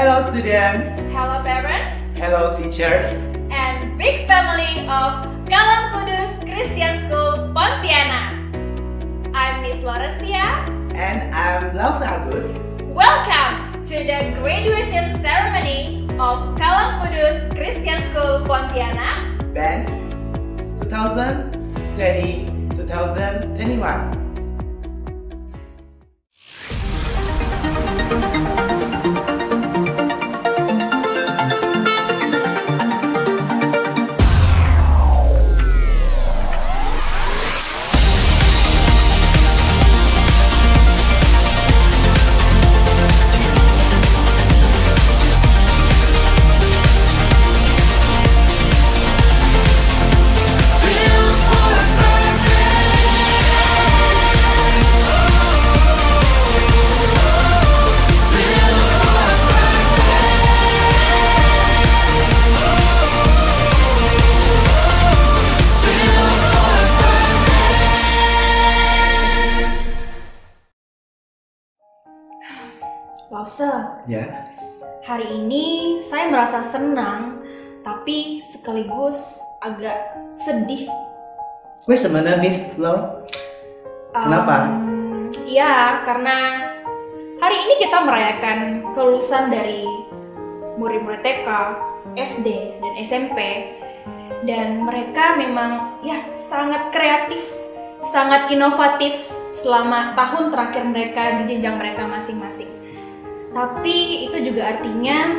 Hello students. Hello parents. Hello teachers. And big family of Kalam Kudus Christian School Pontianak. I'm Miss Laurencia. And I'm Laus Agus. Welcome to the graduation ceremony of Kalam Kudus Christian School Pontianak. Bands 2020-2021. Lause, Ya. hari ini saya merasa senang, tapi sekaligus agak sedih. 为什么呢 Miss Lau? Kenapa? Iya, karena hari ini kita merayakan kelulusan dari murid-murid TK, SD, dan SMP. Dan mereka memang sangat kreatif, sangat inovatif selama tahun terakhir mereka di jenjang mereka masing-masing. Tapi itu juga artinya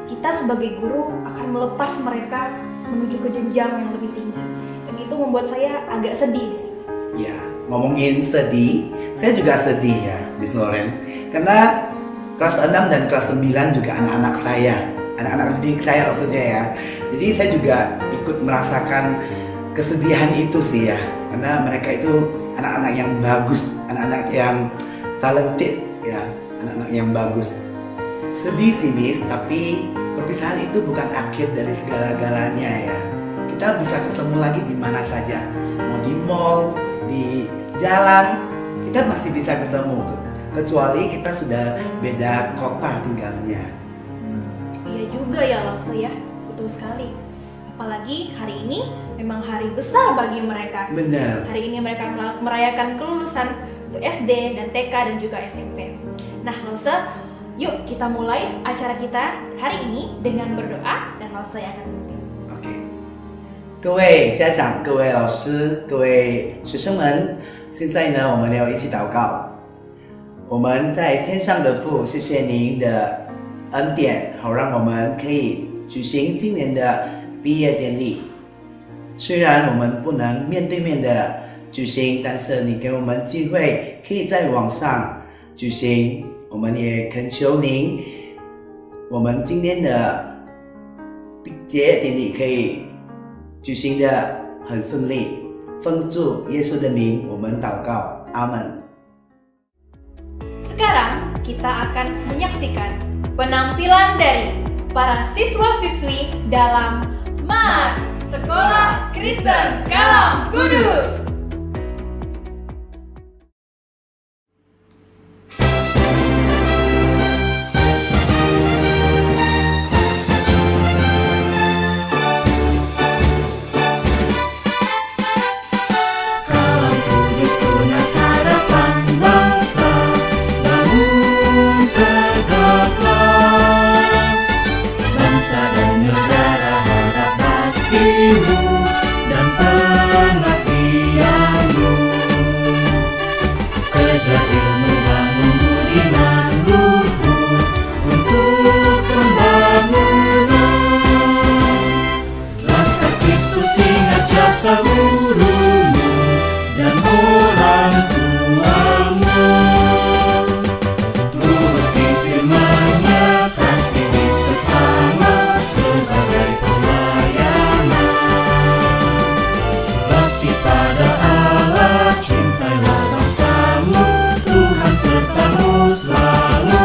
kita sebagai guru akan melepas mereka menuju ke jenjang yang lebih tinggi. Dan itu membuat saya agak sedih di sini. Ya, ngomongin sedih, saya juga sedih ya, Miss Lauren. Karena kelas 6 dan kelas 9 juga anak-anak saya, anak-anak didik saya maksudnya ya. Jadi saya juga ikut merasakan kesedihan itu sih ya. Karena mereka itu anak-anak yang bagus, anak-anak yang talented ya, anak-anak yang bagus. Sedih sih Miss, tapi perpisahan itu bukan akhir dari segala-galanya ya. Kita bisa ketemu lagi di mana saja, mau di mall, di jalan, kita masih bisa ketemu. Kecuali kita sudah beda kota tinggalnya. Iya juga ya Lause ya, betul sekali. Apalagi hari ini memang hari besar bagi mereka. Benar. Hari ini mereka merayakan kelulusan untuk SD dan TK dan juga SMP. Nah Lause, yuk kita mulai acara kita hari ini dengan berdoa dan Lause yang akan memimpin. OK， 各位家长、各位老师、各位学生们，现在呢，我们要一起祷告。我们在天上的父，谢谢您的恩典，好让我们可以举行今年的毕业典礼。虽然我们不能面对面的举行，但是你给我们机会，可以在网上举行。我们也恳求您，我们今天的毕业典礼可以举行的很顺利。奉主耶稣的名，我们祷告，阿门。 Sekarang kita akan menyaksikan penampilan dari para siswa-siswi dalam Mas Sekolah Kristen Kalam Kudus. Dan pengabdianmu, kerja ilmu bangun budiman luhur untuk pembangunan. Laskar Kristus ingat jasa gurumu dan orang tuamu. Turuti firman-Nya, kasihi sesama sebagai pelayanan. Bakti pada Allah, cintailah bangsamu, Tuhan sertamu selalu.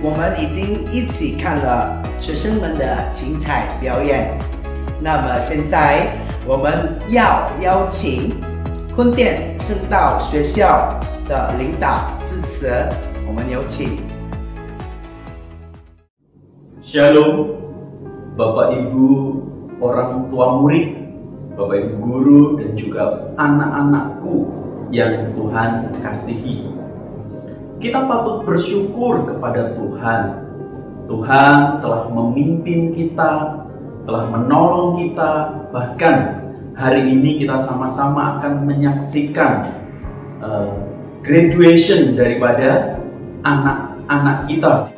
我们已经一起看了学生们的精彩表演，那么现在我们要邀请坤甸圣道学校的领导致辞，我我们有请。 Shalom, Bapak Ibu orang tua murid, Bapak Ibu guru dan juga anak-anakku yang Tuhan kasihi. Kita patut bersyukur kepada Tuhan. Tuhan telah memimpin kita, telah menolong kita, bahkan hari ini kita sama-sama akan menyaksikan graduation daripada anak-anak kita.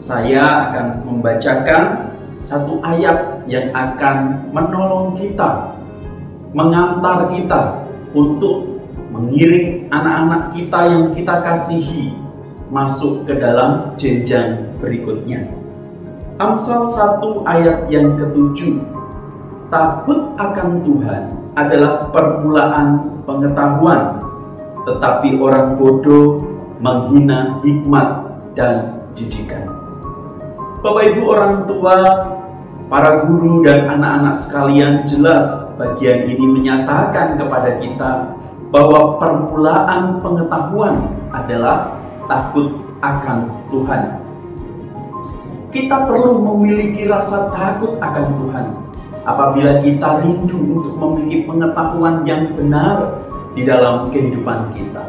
Saya akan membacakan satu ayat yang akan menolong kita, mengantar kita untuk mengiring anak-anak kita yang kita kasihi masuk ke dalam jenjang berikutnya. Amsal 1 ayat yang ke-7. Takut akan Tuhan adalah permulaan pengetahuan, tetapi orang bodoh menghina hikmat dan didikan. Bapak Ibu orang tua, para guru dan anak-anak sekalian, jelas bagian ini menyatakan kepada kita bahwa permulaan pengetahuan adalah takut akan Tuhan. Kita perlu memiliki rasa takut akan Tuhan apabila kita rindu untuk memiliki pengetahuan yang benar di dalam kehidupan kita.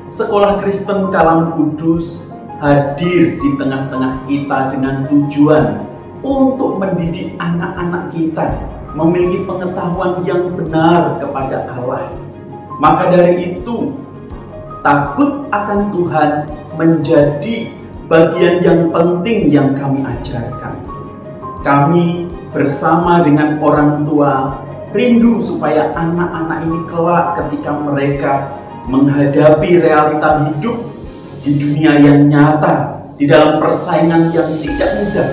Sekolah Kristen Kalam Kudus hadir di tengah-tengah kita dengan tujuan untuk mendidik anak-anak kita memiliki pengetahuan yang benar kepada Allah. Maka dari itu, takut akan Tuhan menjadi bagian yang penting yang kami ajarkan. Kami bersama dengan orang tua rindu supaya anak-anak ini kelak ketika mereka menghadapi realita hidup di dunia yang nyata, di dalam persaingan yang tidak mudah,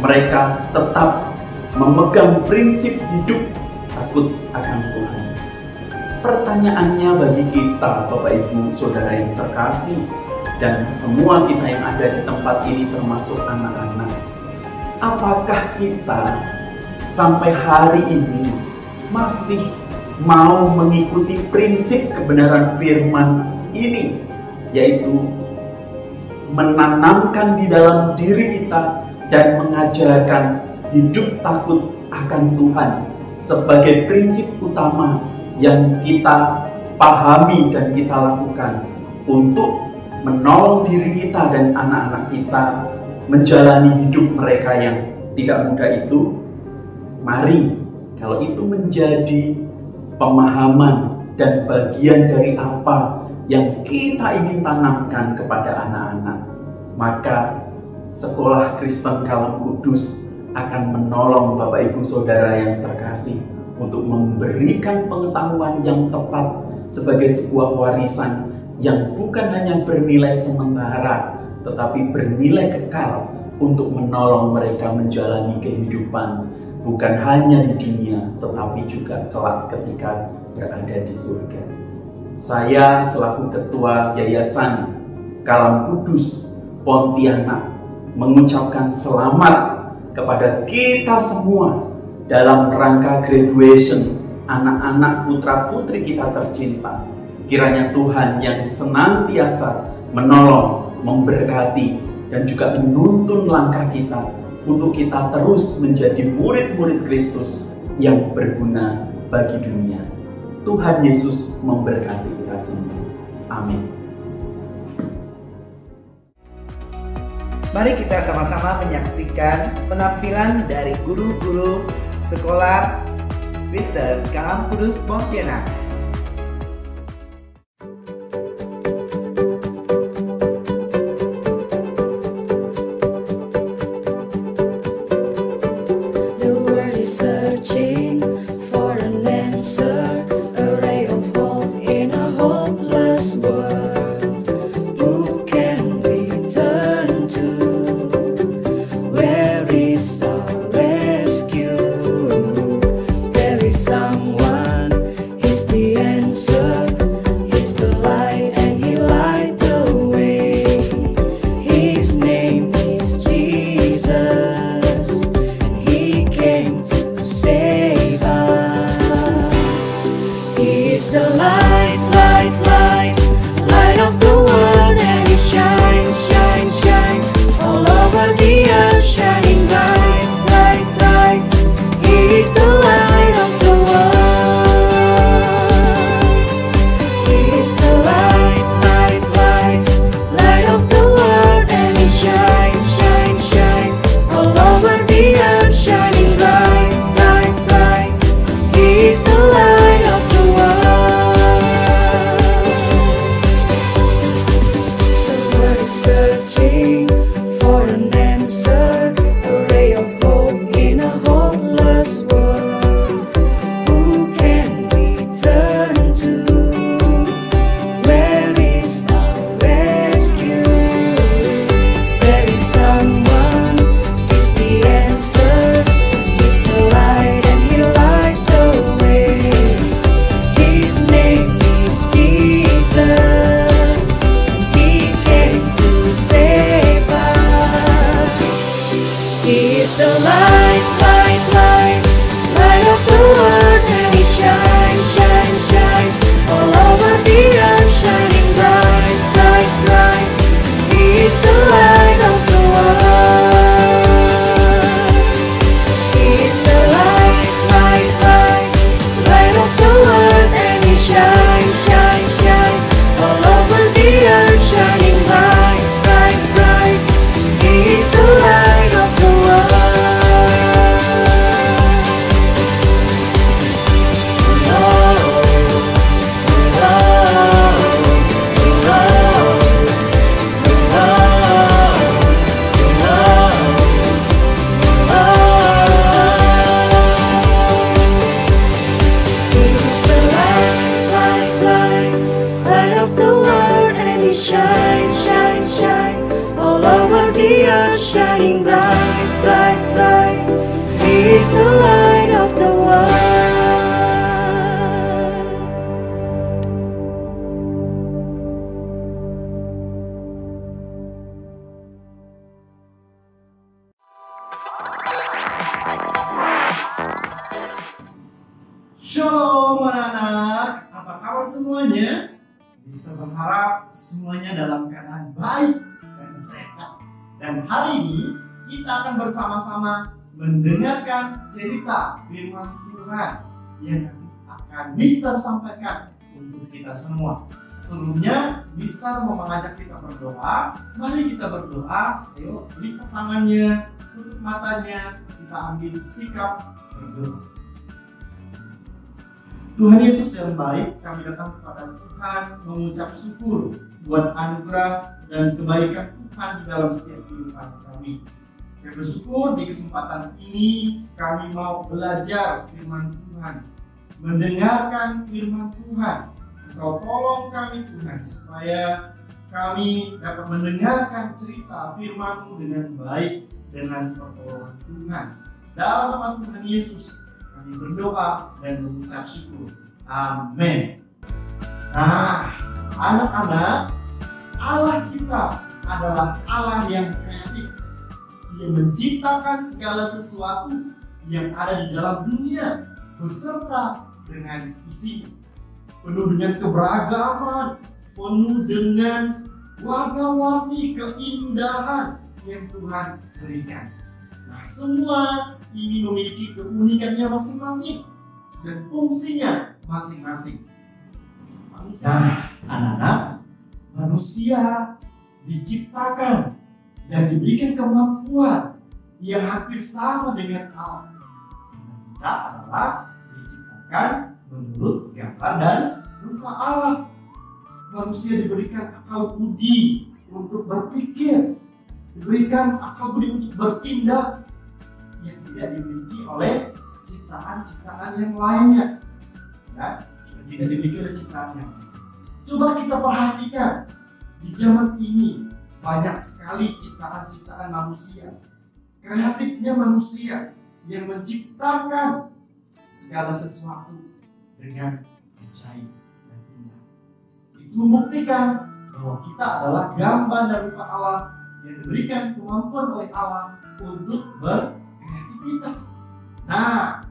mereka tetap memegang prinsip hidup takut akan Tuhan. Pertanyaannya bagi kita, Bapak Ibu Saudara yang terkasih, dan semua kita yang ada di tempat ini termasuk anak-anak, apakah kita sampai hari ini masih mau mengikuti prinsip kebenaran firman ini, yaitu menanamkan di dalam diri kita dan mengajarkan hidup takut akan Tuhan sebagai prinsip utama yang kita pahami dan kita lakukan untuk menolong diri kita dan anak-anak kita menjalani hidup mereka yang tidak mudah itu. Mari, kalau itu menjadi pemahaman dan bagian dari apa yang kita ingin tanamkan kepada anak-anak, maka Sekolah Kristen Kalam Kudus akan menolong Bapak Ibu Saudara yang terkasih untuk memberikan pengetahuan yang tepat sebagai sebuah warisan yang bukan hanya bernilai sementara, tetapi bernilai kekal untuk menolong mereka menjalani kehidupan bukan hanya di dunia, tetapi juga kelak ketika berada di surga. Saya selaku Ketua Yayasan Kalam Kudus Pontianak mengucapkan selamat kepada kita semua dalam rangka graduation anak-anak putra-putri kita tercinta. Kiranya Tuhan yang senantiasa menolong, memberkati, dan juga menuntun langkah kita untuk kita terus menjadi murid-murid Kristus yang berguna bagi dunia. Tuhan Yesus memberkati kita semua. Amin. Mari kita sama-sama menyaksikan penampilan dari guru-guru Sekolah Kristen Kalam Kudus Pontianak. The world is searching for an answer, a ray of hope in a hopeless world. Who can we turn to? Where is our rescue? There is someone, He's the shine, shine, shine all over the earth, shining bright, bright, bright. He is the light of the world. Shalom anak-anak, apa kabar semuanya? Kita berharap semuanya dalam keadaan baik dan sehat. Dan hari ini kita akan bersama-sama mendengarkan cerita firman Tuhan yang akan Mister sampaikan untuk kita semua. Sebelumnya, Mister mau mengajak kita berdoa. Mari kita berdoa. Ayo, lipat tangannya, tutup matanya, kita ambil sikap berdoa. Tuhan Yesus yang baik, kami datang kepada Tuhan mengucap syukur buat anugerah dan kebaikan Tuhan di dalam setiap kehidupan kami. Kami bersyukur di kesempatan ini kami mau belajar firman Tuhan, mendengarkan firman Tuhan. Engkau tolong kami Tuhan supaya kami dapat mendengarkan cerita firman-Mu dengan baik dengan pertolongan Tuhan. Dalam nama Tuhan Yesus kami berdoa dan mengucap syukur. Amin. Nah, anak-anak, Allah kita adalah Allah yang kreatif. Dia menciptakan segala sesuatu yang ada di dalam dunia beserta dengan isi penuh dengan keberagaman, penuh dengan warna-warni keindahan yang Tuhan berikan. Nah, semua ini memiliki keunikannya masing-masing dan fungsinya masing-masing. Nah, anak-anak, manusia diciptakan dan diberikan kemampuan yang hampir sama dengan Allah. Kita adalah diciptakan menurut gambar dan rupa Allah. Manusia diberikan akal budi untuk berpikir, diberikan akal budi untuk bertindak yang tidak dimiliki oleh ciptaan-ciptaan yang lainnya. Nah, tidak dimiliki oleh ciptaan yang lain. Coba kita perhatikan, di zaman ini banyak sekali ciptaan-ciptaan manusia, kreatifnya manusia yang menciptakan segala sesuatu dengan ajaib dan indah. Itu membuktikan bahwa kita adalah gambar dari rupa Allah yang diberikan kemampuan oleh Allah untuk berkreativitas. Nah,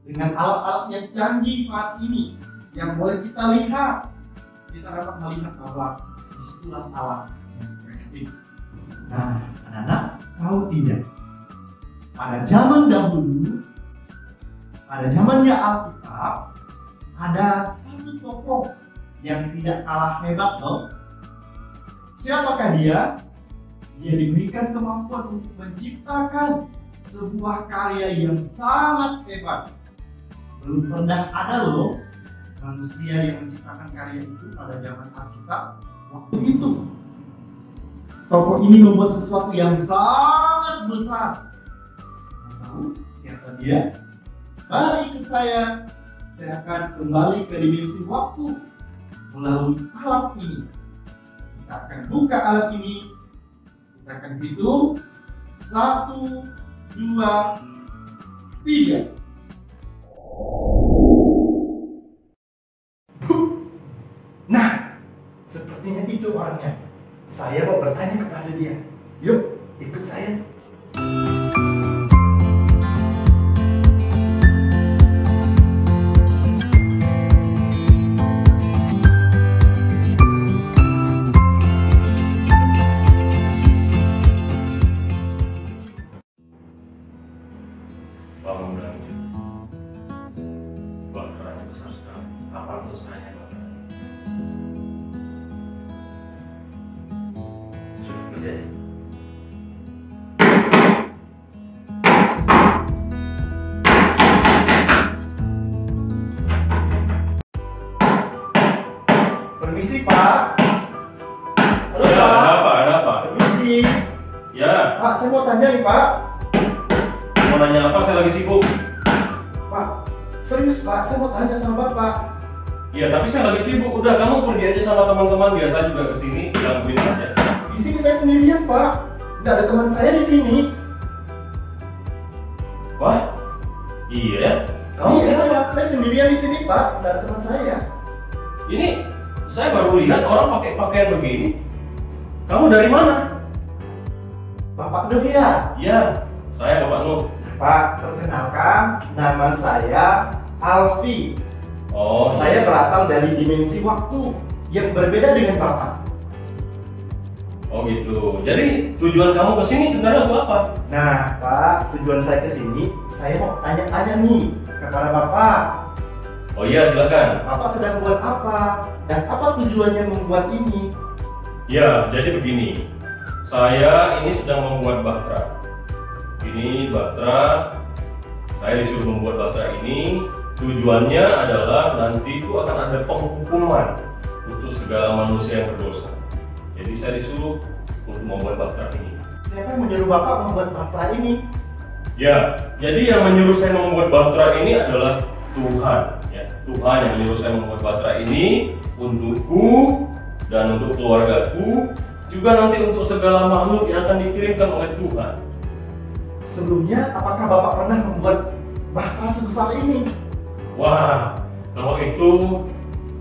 dengan alat-alat yang canggih saat ini yang boleh kita lihat, kita dapat melihat bahwa disitulah alat yang kreatif. Nah, anak-anak, tahu tidak? Pada zaman dahulu, pada zamannya Alkitab, ada satu tokoh yang tidak kalah hebat loh. Siapakah dia? Dia diberikan kemampuan untuk menciptakan sebuah karya yang sangat hebat. Belum pernah ada loh manusia yang menciptakan karya itu pada zaman Alkitab waktu itu. Tokoh ini membuat sesuatu yang sangat besar. Mau tahu siapa dia? Mari ikut saya. Saya akan kembali ke dimensi waktu melalui alat ini. Kita akan buka alat ini. Kita akan hitung 1, 2, 3. Nah, sepertinya itu orangnya. Saya mau bertanya kepada dia. Yuk, ikut saya. Bangun lagi. Bakarannya besar sekali. Apa susahnya bakaran? Sudah kerja ya? Permisi Pak. Halo Ya, Pak. ada apa? Permisi. Ya, Pak, saya mau tanya nih Pak. mau nanya apa? Saya lagi sibuk. Pak, serius Pak, saya mau tanya sama Bapak. Iya, tapi saya lagi sibuk. Udah, kamu pergi aja sama teman-teman. Biasa juga kesini, gangguin aja. Di sini saya sendirian, Pak. Nggak ada teman saya di sini. Wah, iya. Kamu Iya, siapa? saya sendirian di sini, Pak. Nggak ada teman saya. Ini saya baru lihat orang pakai pakaian begini. Kamu dari mana? Bapak Nuh ya? Ya, saya Bapak Nuh. Pak, perkenalkan, nama saya Alfi. Oh, Saya berasal dari dimensi waktu yang berbeda dengan Bapak. Oh gitu. Jadi tujuan kamu ke sini sebenarnya untuk apa? Nah, Pak, tujuan saya ke sini, saya mau tanya-tanya nih kepada Bapak. Oh iya, silakan. Bapak sedang buat apa? Dan apa tujuannya membuat ini? Ya, jadi begini. Saya ini sedang membuat bahtera. Ini bahtera. Saya disuruh membuat bahtera ini. Tujuannya adalah nanti itu akan ada penghukuman untuk segala manusia yang berdosa. Jadi saya disuruh untuk membuat bahtera ini. Siapa yang menyuruh Bapak membuat bahtera ini? Ya, jadi yang menyuruh saya membuat bahtera ini adalah Tuhan. Ya, Tuhan yang menyuruh saya membuat bahtera ini untukku dan untuk keluargaku, juga nanti untuk segala makhluk yang akan dikirimkan oleh Tuhan. Sebelumnya, apakah Bapak pernah membuat bahtera sebesar ini? Wah, kalau itu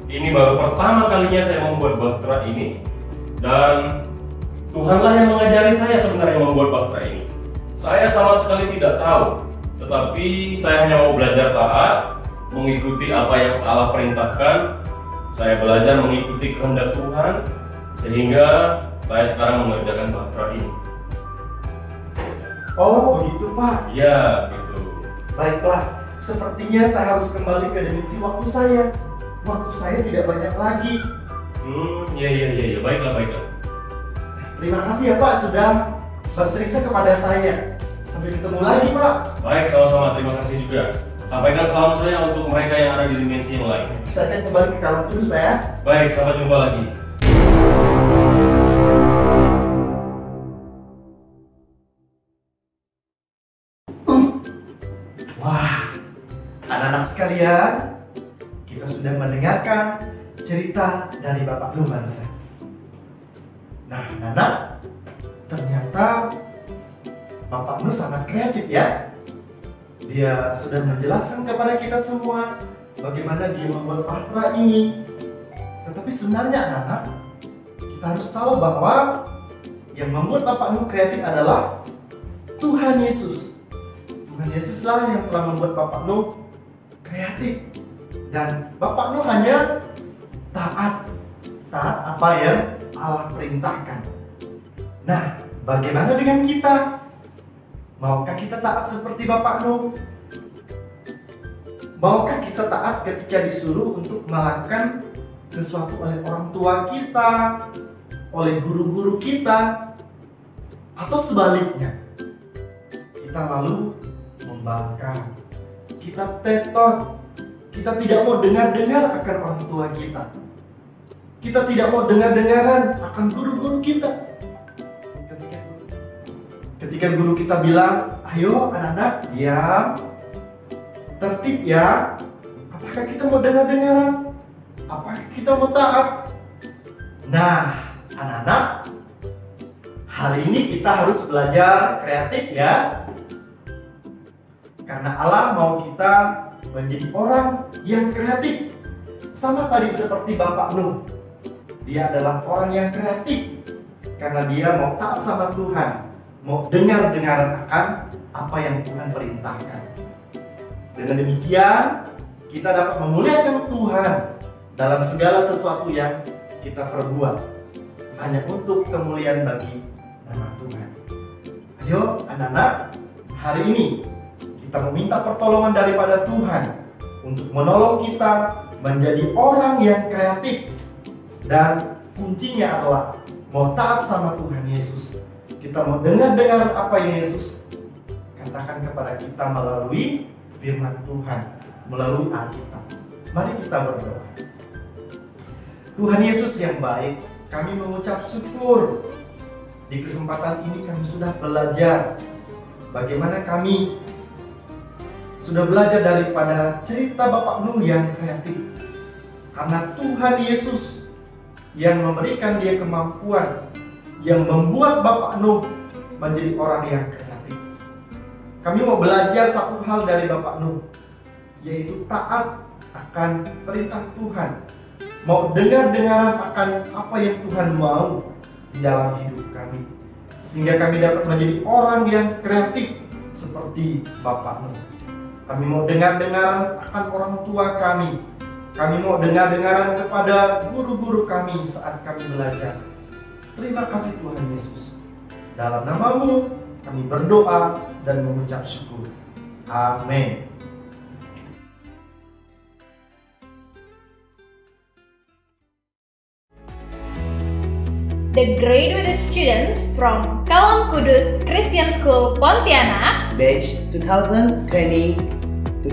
ini baru pertama kalinya saya membuat bahtera ini, dan Tuhanlah yang mengajari saya sebenarnya membuat bahtera ini. Saya sama sekali tidak tahu, tetapi saya hanya mau belajar taat, mengikuti apa yang Allah perintahkan. Saya belajar mengikuti kehendak Tuhan, sehingga saya sekarang mengerjakan bahtera ini. Oh, begitu Pak. Ya, gitu. Baiklah, sepertinya saya harus kembali ke dimensi waktu saya. Waktu saya tidak banyak lagi. Ya, baiklah. Terima kasih ya Pak sudah bercerita kepada saya. Sampai ketemu lagi Pak. Baik, sama-sama. Terima kasih juga. Sampaikan salam saya untuk mereka yang ada di dimensi yang lain. Saya akan kembali ke Kalam Kudus Pak ya. Baik, sampai jumpa lagi. Wah, anak-anak sekalian, kita sudah mendengarkan cerita dari Bapak Nuh Bangsa. Nah, anak-anak, ternyata Bapak Nuh sangat kreatif ya. Dia sudah menjelaskan kepada kita semua bagaimana dia membuat bahtera ini. Tetapi sebenarnya anak-anak, kita harus tahu bahwa yang membuat Bapak Nuh kreatif adalah Tuhan Yesus. Tuhan Yesuslah yang telah membuat Bapak Nuh kreatif. Dan Bapak Nuh hanya taat apa yang Allah perintahkan. Nah, bagaimana dengan kita? Maukah kita taat seperti Bapak Nuh? Maukah kita taat ketika disuruh untuk melakukan sesuatu oleh orang tua kita, oleh guru-guru kita, atau sebaliknya? Kita lalu membangkang, kita tetot, kita tidak mau dengar-dengar akan orang tua kita. Kita tidak mau dengar-dengaran akan guru-guru kita. Ketika guru kita bilang, ayo anak-anak, diam, tertib ya. Apakah kita mau dengar-dengaran? Apakah kita mau taat? Nah, anak-anak, hari ini kita harus belajar kreatif ya. Karena Allah mau kita menjadi orang yang kreatif. Sama tadi seperti Bapak Nuh. Dia adalah orang yang kreatif. Karena dia mau taat sama Tuhan. Mau dengar-dengar akan apa yang Tuhan perintahkan. Dengan demikian, kita dapat memuliakan Tuhan dalam segala sesuatu yang kita perbuat. Hanya untuk kemuliaan bagi nama Tuhan. Ayo anak-anak, hari ini kita meminta pertolongan daripada Tuhan untuk menolong kita menjadi orang yang kreatif. Dan kuncinya adalah mau taat sama Tuhan Yesus. Kita mau dengar-dengar apa yang Yesus katakan kepada kita melalui firman Tuhan, melalui Alkitab. Mari kita berdoa. Tuhan Yesus yang baik, kami mengucap syukur. Di kesempatan ini kami sudah belajar bagaimana kami sudah belajar daripada cerita Bapak Nuh yang kreatif. Karena Tuhan Yesus yang memberikan dia kemampuan, yang membuat Bapak Nuh menjadi orang yang kreatif. Kami mau belajar satu hal dari Bapak Nuh, yaitu taat akan perintah Tuhan. Mau dengar-dengaran akan apa yang Tuhan mau di dalam hidup kami, sehingga kami dapat menjadi orang yang kreatif seperti Bapak Nuh. Kami mau dengar-dengaran akan orang tua kami. Kami mau dengar-dengaran kepada guru-guru kami saat kami belajar. Terima kasih Tuhan Yesus. Dalam nama-Mu kami berdoa dan mengucap syukur. Amin. The graduated students from Kalam Kudus Christian School Pontianak, batch 2020-2021,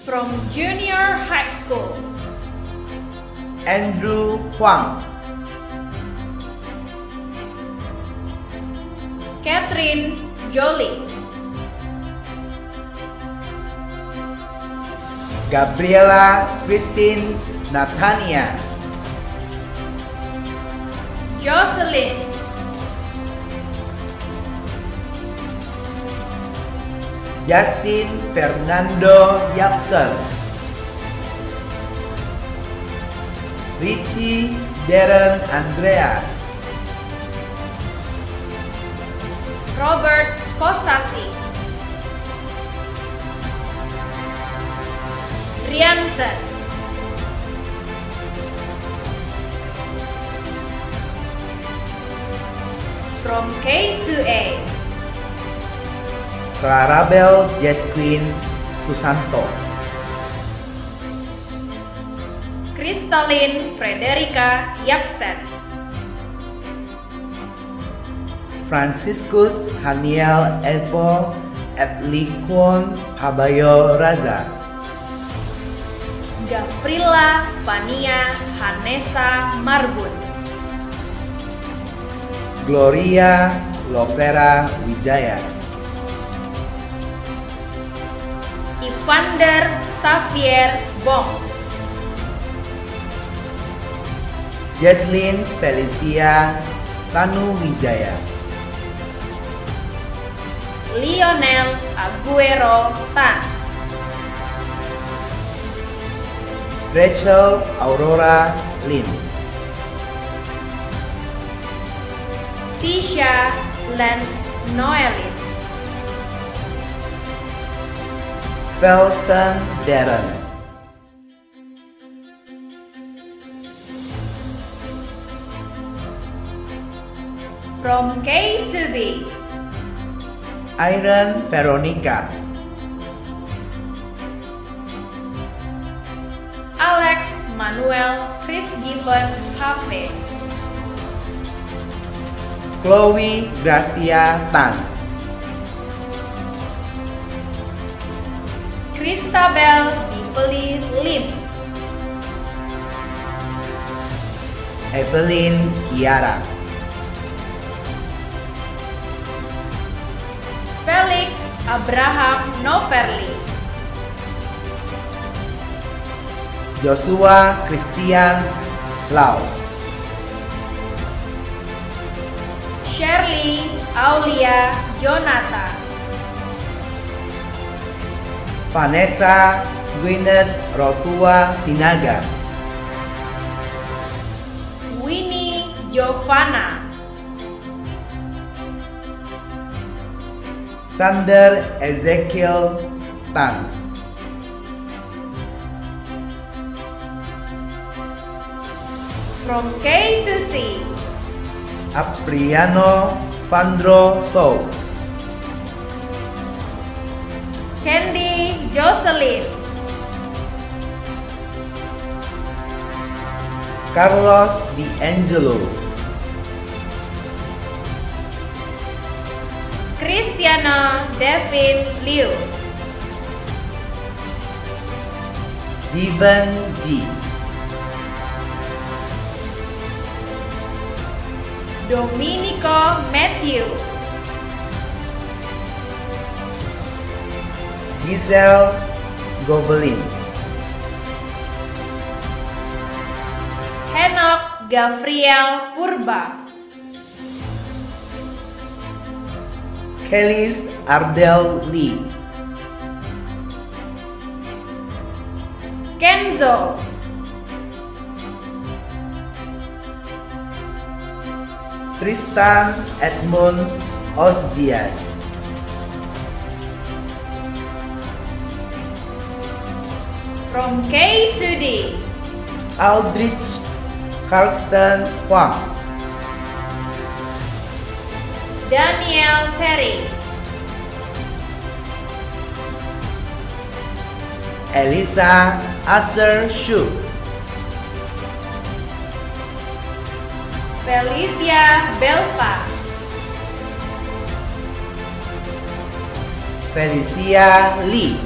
from Junior High School, Andrew Huang, Catherine Jolie, Gabriela Christine Nathania, Jocelyn, Justin Fernando Yapson, Richie Darren Andreas, Robert Kosasi, Riansen, from K to A, Clarabel Jasquin Susanto, Kristalin Frederica Yapsen, Franciscus Haniel Evo Etlikwon Habayo Raza, Gafrila Fania Hanesa Marbun, Gloria Lovera Wijaya, Evander Xavier Bong, Jesslyn Felicia Tanu Wijaya, Lionel Aguero Tan, Rachel Aurora Lim, Tisha Lance Noelis, Felston Darren, from K to B, Iron Veronica, Alex Manuel Chris Given Cafe, Chloe Gracia Tan, Christabel Beverly Lim, Evelyn Kiara, Felix Abraham Noverly, Joshua Christian Lau, Shirley Aulia Jonathan, Vanessa Gwyneth Rotua Sinaga, Winnie Giovanna, Sander Ezekiel Tan, from K to C, Apriano Vandro Sow, Candy Jocelyn, Carlos D'Angelo, Cristiano David Liu, Divan G, Domenico Matthew, Giselle Gobelin, Henok Gavriel Purba, Kelis Ardel Lee, Kenzo, Tristan Edmund Osdias, from K to D, Aldrich Karsten Huang, Daniel Perry, Elisa Asher Shu, Felicia Belva, Felicia Lee,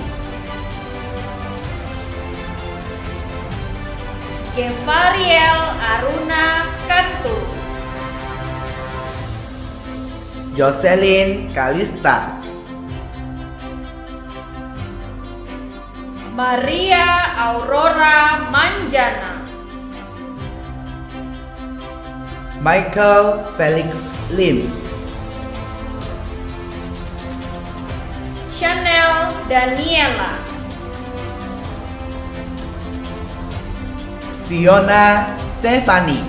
Gevariel Aruna Kantu, Jocelyn Kalista, Maria Aurora Manjana, Michael Felix Lim, Chanel Daniela, Fiona Stephanie,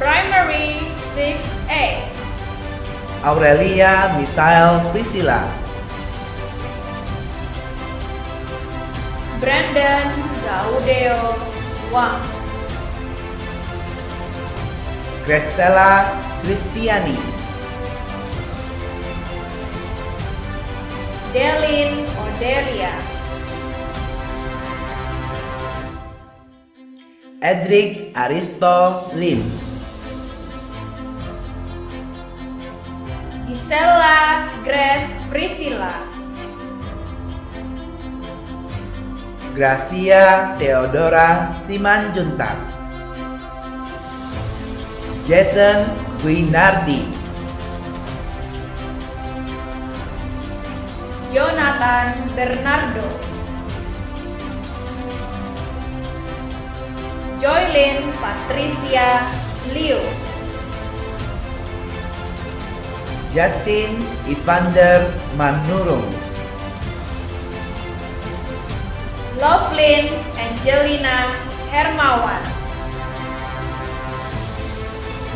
Primary 6A, Aurelia Misael Priscilla, Brandon Gaudeo Wang, Cristela Kristiani, Delin Odelia, Edric Aristo Lim, Gisela Grace Priscilla, Gracia Theodora Simanjuntak, Jason Guinardi, Jonathan Bernardo, Joylyn Patricia Liu, Justin Evander Manurung, Lovelyn Angelina Hermawan,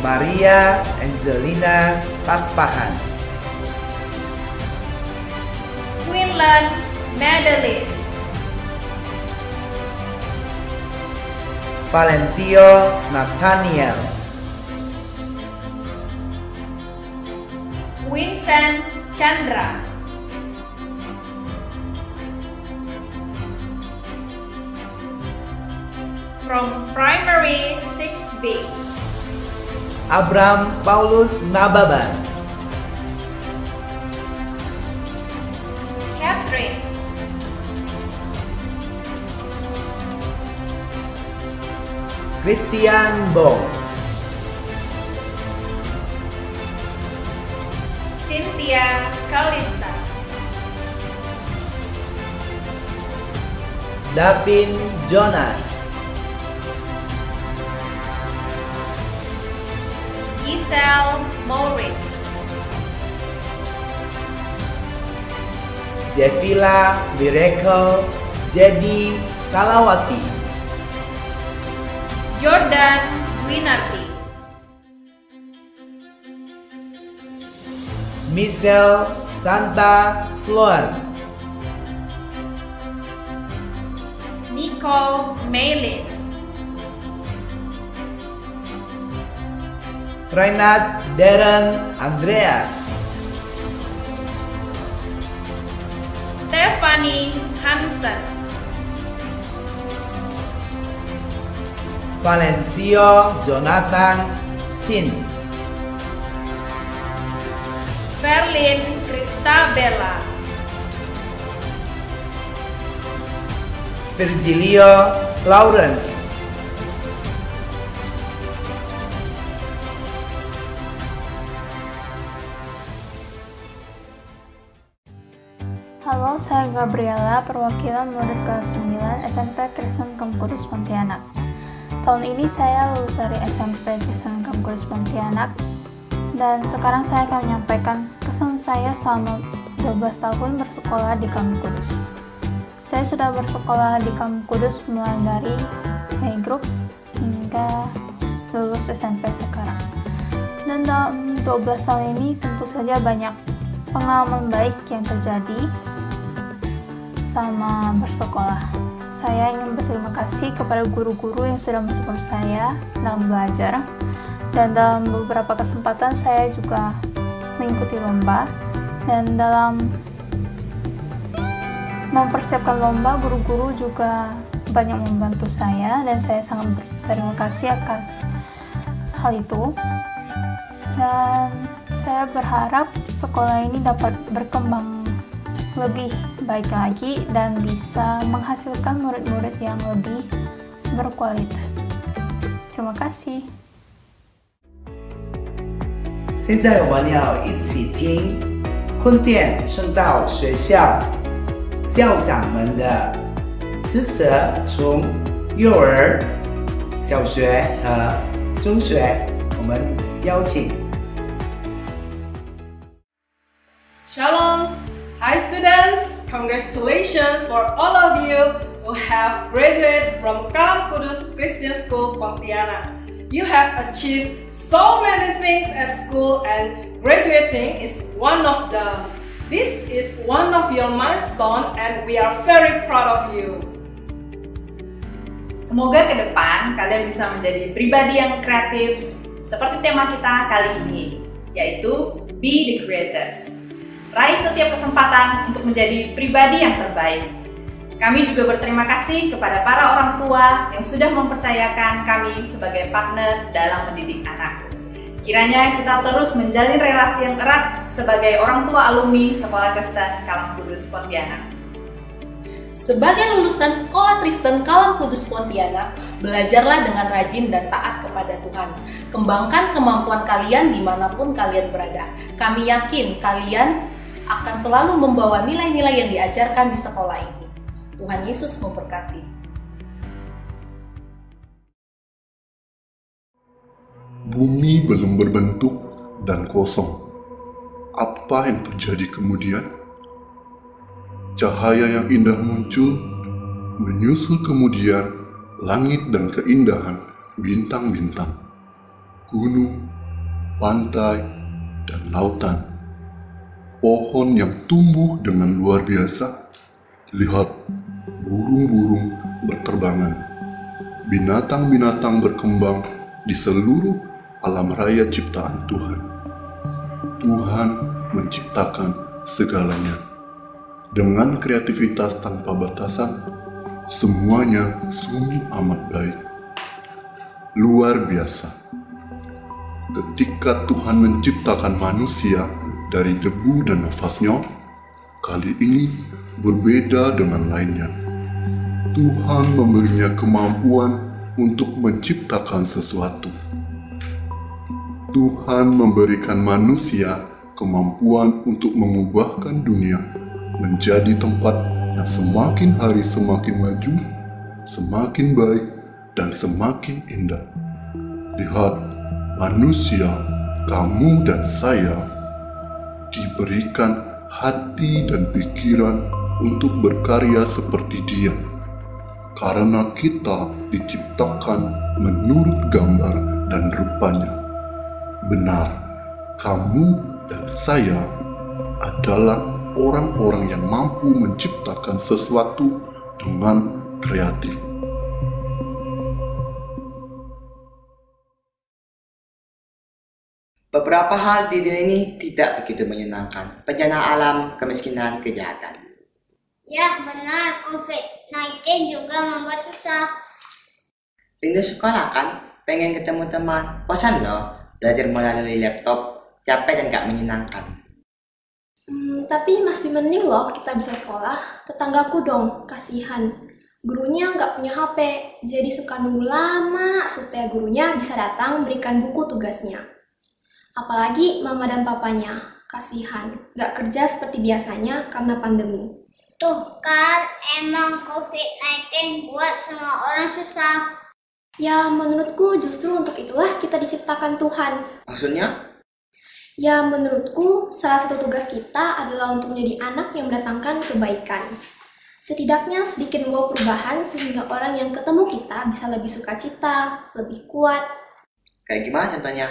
Maria Angelina Pakpahan, Quinlan Madeline, Valentio Nathaniel, Vincent Chandra, from Primary 6B, Abram Paulus Nababan, Catherine, Christian Bong, Cynthia Kalista, Davin Jonas, Giselle Maury, Jevila Miracle Jadi Salawati, Jordan Winardi, Michelle Santa Sloan, Nicole Maylin, Renat Darren Andreas, Stephanie Hansen, Valencio Jonathan Chin, Verlin Cristabella, Virgilio Lawrence, Halo, saya Gabriela, perwakilan murid kelas 9 SMP Kristen Kamp Kudus Pontianak. Tahun ini saya lulus dari SMP Kristen Kamp Kudus Pontianak, dan sekarang saya akan menyampaikan kesan saya selama 12 tahun bersekolah di Kamp Kudus. Saya sudah bersekolah di Kamp Kudus mulai dari playgroup hingga lulus SMP sekarang. Dan dalam 12 tahun ini tentu saja banyak pengalaman baik yang terjadi sama bersekolah. Saya ingin berterima kasih kepada guru-guru yang sudah mensupport saya dalam belajar, dan dalam beberapa kesempatan saya juga mengikuti lomba, dan dalam mempersiapkan lomba guru-guru juga banyak membantu saya, dan saya sangat berterima kasih atas hal itu. Dan saya berharap sekolah ini dapat berkembang lebih baik lagi dan bisa menghasilkan murid-murid yang lebih berkualitas. Terima kasih. 现在我们要一起听昆甸圣道学校校长们的职责，从幼儿、小学和中学，我们邀请 Shalom! Hi students! Congratulations for all of you who have graduated from Kamp Kudus Christian School Pontianak. You have achieved so many things at school, and graduating is one of them. This is one of your milestones, and we are very proud of you. Semoga ke depan kalian bisa menjadi pribadi yang kreatif seperti tema kita kali ini, yaitu Be the Creators. Raih setiap kesempatan untuk menjadi pribadi yang terbaik. Kami juga berterima kasih kepada para orang tua yang sudah mempercayakan kami sebagai partner dalam mendidik anak. Kiranya kita terus menjalin relasi yang erat sebagai orang tua alumni Sekolah Kristen Kamp Kudus Pontianak. Sebagai lulusan Sekolah Kristen Kamp Kudus Pontianak, belajarlah dengan rajin dan taat kepada Tuhan. Kembangkan kemampuan kalian dimanapun kalian berada. Kami yakin kalian akan selalu membawa nilai-nilai yang diajarkan di sekolah ini. Tuhan Yesus memberkati. Bumi belum berbentuk dan kosong. Apa yang terjadi kemudian? Cahaya yang indah muncul, menyusul kemudian langit dan keindahan bintang-bintang, gunung, pantai, dan lautan. Pohon yang tumbuh dengan luar biasa. Lihat, burung-burung berterbangan. Binatang-binatang berkembang di seluruh alam raya ciptaan Tuhan. Tuhan menciptakan segalanya. Dengan kreativitas tanpa batasan, semuanya sungguh amat baik. Luar biasa. Ketika Tuhan menciptakan manusia dari debu dan nafasnya, kali ini berbeda dengan lainnya. Tuhan memberinya kemampuan untuk menciptakan sesuatu. Tuhan memberikan manusia kemampuan untuk mengubahkan dunia menjadi tempat yang semakin hari semakin maju, semakin baik, dan semakin indah. Lihat, manusia, kamu dan saya, diberikan hati dan pikiran untuk berkarya seperti Dia, karena kita diciptakan menurut gambar dan rupanya. Benar, kamu dan saya adalah orang-orang yang mampu menciptakan sesuatu dengan kreatif. Beberapa hal di dunia ini tidak begitu menyenangkan. Bencana alam, kemiskinan, kejahatan. Ya, benar. COVID-19 juga membuat susah. Rindu sekolah kan? Pengen ketemu teman. Bosan loh, belajar melalui laptop. Capek dan gak menyenangkan. Tapi masih mending loh kita bisa sekolah. Tetanggaku dong, kasihan. Gurunya nggak punya HP, jadi suka nunggu lama supaya gurunya bisa datang berikan buku tugasnya. Apalagi mama dan papanya, Kasihan, gak kerja seperti biasanya karena pandemi. Tuh kan, emang COVID-19 buat semua orang susah. Ya, menurutku justru untuk itulah kita diciptakan Tuhan. Maksudnya? Ya, menurutku salah satu tugas kita adalah untuk menjadi anak yang mendatangkan kebaikan. Setidaknya sedikit membawa perubahan sehingga orang yang ketemu kita bisa lebih sukacita, lebih kuat. Kayak gimana contohnya?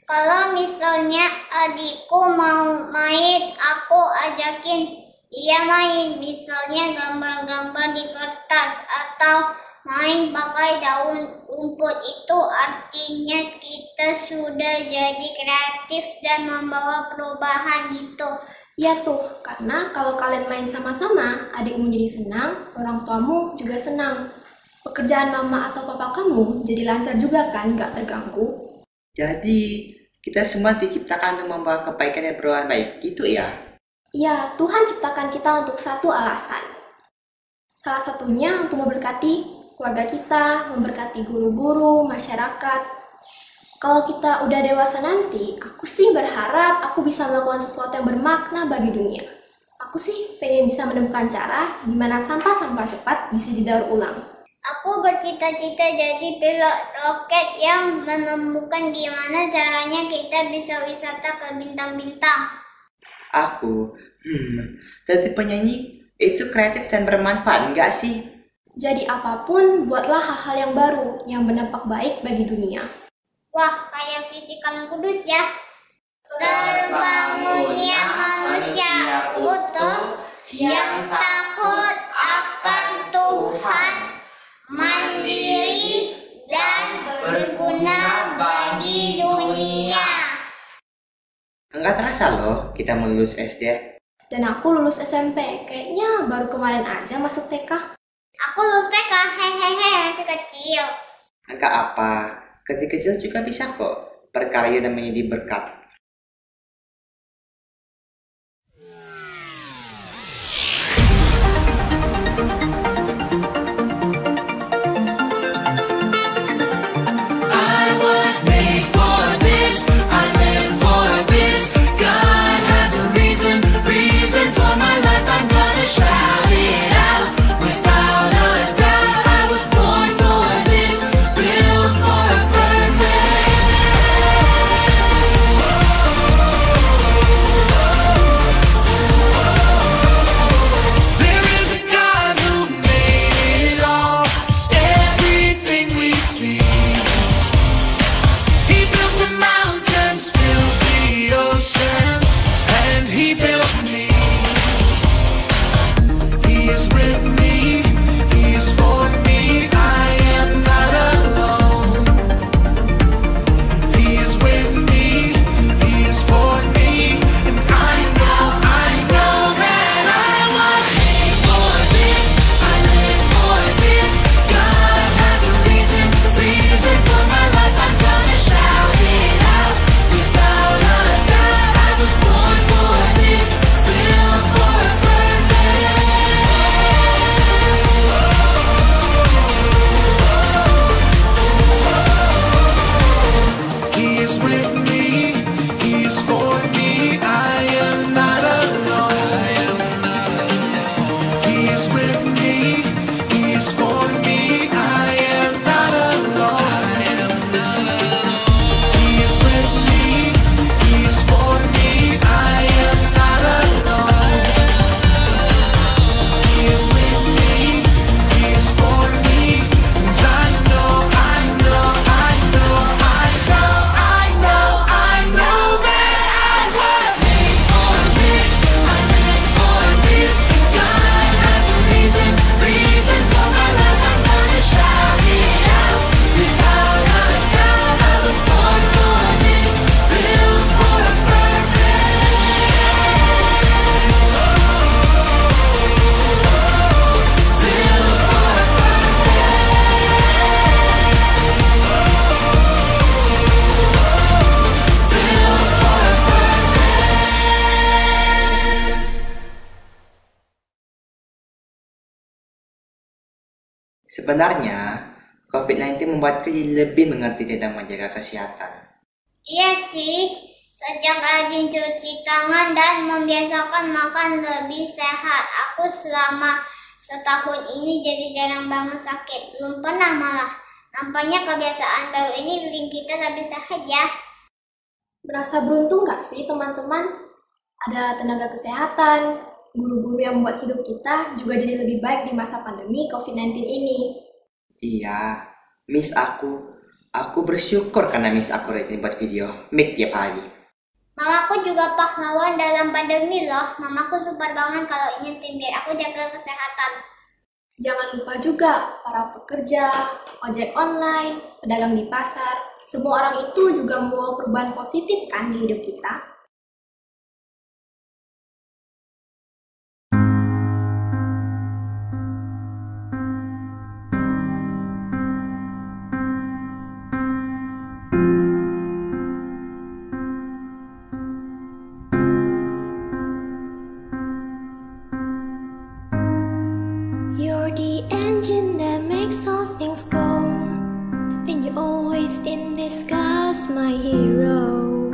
Kalau misalnya adikku mau main, aku ajakin dia main. Misalnya gambar-gambar di kertas atau main pakai daun rumput. Itu artinya kita sudah jadi kreatif dan membawa perubahan gitu. Ya tuh, karena kalau kalian main sama-sama, adikmu jadi senang, orang tuamu juga senang. Pekerjaan mama atau papa kamu jadi lancar juga kan, gak terganggu. Jadi, kita semua diciptakan untuk membawa kebaikan dan perubahan baik, gitu ya? Ya, Tuhan ciptakan kita untuk satu alasan. Salah satunya untuk memberkati keluarga kita, memberkati guru-guru, masyarakat. Kalau kita udah dewasa nanti, aku sih berharap aku bisa melakukan sesuatu yang bermakna bagi dunia. Aku sih pengen bisa menemukan cara gimana sampah-sampah cepat bisa didaur ulang. Aku bercita-cita jadi pilot roket yang menemukan gimana caranya kita bisa wisata ke bintang-bintang. Aku, jadi penyanyi itu kreatif dan bermanfaat, enggak sih? Jadi apapun, buatlah hal-hal yang baru, yang berdampak baik bagi dunia. Wah, kayak fisikal kudus ya. Terbangunnya manusia utuh yang takut akan Tuhan, mandiri dan berguna bagi dunia. Enggak terasa loh kita mau lulus SD. Dan aku lulus SMP, kayaknya baru kemarin aja masuk TK. Aku lulus TK, hehehe, masih kecil. Enggak apa, kecil-kecil juga bisa kok berkarya dan menjadi berkat. Sebenarnya, COVID-19 membuatku jadi lebih mengerti tentang menjaga kesehatan. Iya sih, Sejak rajin cuci tangan dan membiasakan makan lebih sehat, aku selama setahun ini jadi jarang banget sakit. Belum pernah malah. Nampaknya kebiasaan baru ini bikin kita lebih sehat ya. Berasa beruntung gak sih teman-teman? Ada tenaga kesehatan, guru-guru yang membuat hidup kita juga jadi lebih baik di masa pandemi COVID-19 ini. Iya, Miss aku bersyukur karena Miss aku rajin buat video mic tiap hari. Mamaku juga pahlawan dalam pandemi loh. Mamaku super banget kalau ingetin biar aku jaga kesehatan. Jangan lupa juga para pekerja, ojek online, pedagang di pasar, semua orang itu juga membawa perubahan positif kan di hidup kita. You're the engine that makes all things go, and you're always in disguise, my hero.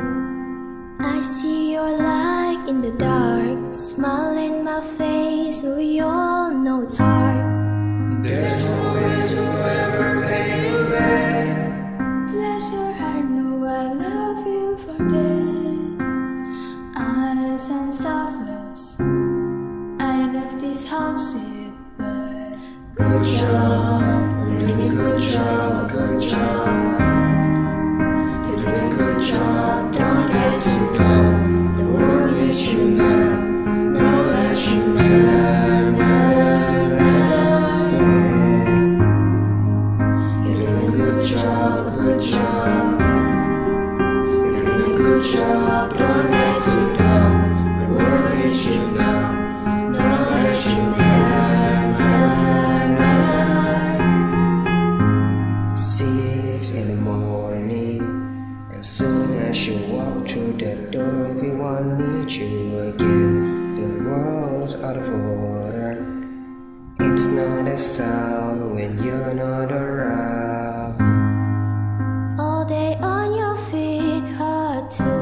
I see your light in the dark, smile in my face, but we all know it's hard. There's no way to ever pay you back. Bless your heart, know I love you for that. Honest and selfless, I don't know if this helps it. Good job, you're doing a good job, good job. You're doing a good job, don't get too down. The world needs you now, know that you matter, matter. You're doing a good job, good job. You're doing a good job, don't get too down. The world needs you now, know that you matter, matter. 6 in the morning, as soon as you walk through the door, everyone needs you again. The world's out of order. It's not a sound when you're not around. All day on your feet, hard to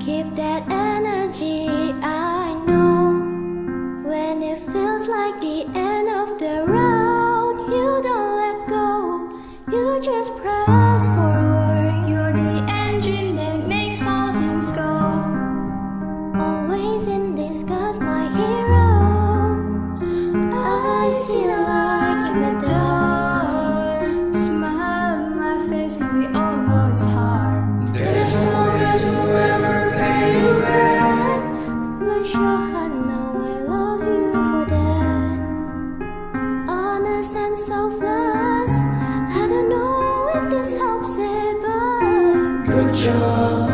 keep that energy. I know when it feels like the end of the road, you don't let go, you just press forward. You're the engine that makes all things go, always in disguise, my hero. I see the light in the dark, smile on my face, and we all know it's hard. There's no way to ever pay you back. Bless your heart, now I love you for that. Honest and selfless, I don't know if this helps it, but Good job,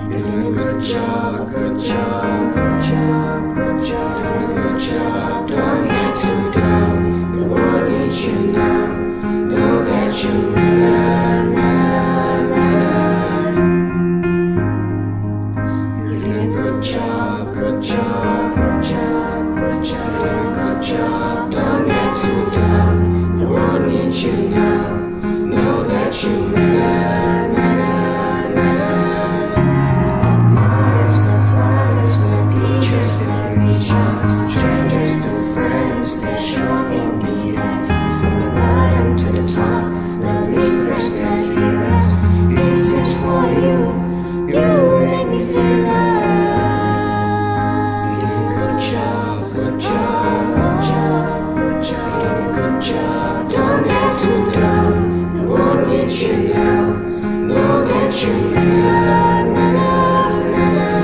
you're doing a good job, good job, good job, good job, you're doing a good job. Don't get too down, the world needs you now, know that you matter, matter, matter. You're doing a good job, good job, good job, good job, you're doing a good job. Don't get too down, the world needs you now, know that you matter, matter, matter. Mothers, the fathers, the teachers, the reachers, strangers to friends, they show in the end. From the bottom to the top, the listeners that hear us, this is for you. You make me feel loved. You did a good job, good job, good job, good job. You did a good job. Don't get too down. The world needs you now. Know that you matter, matter, matter.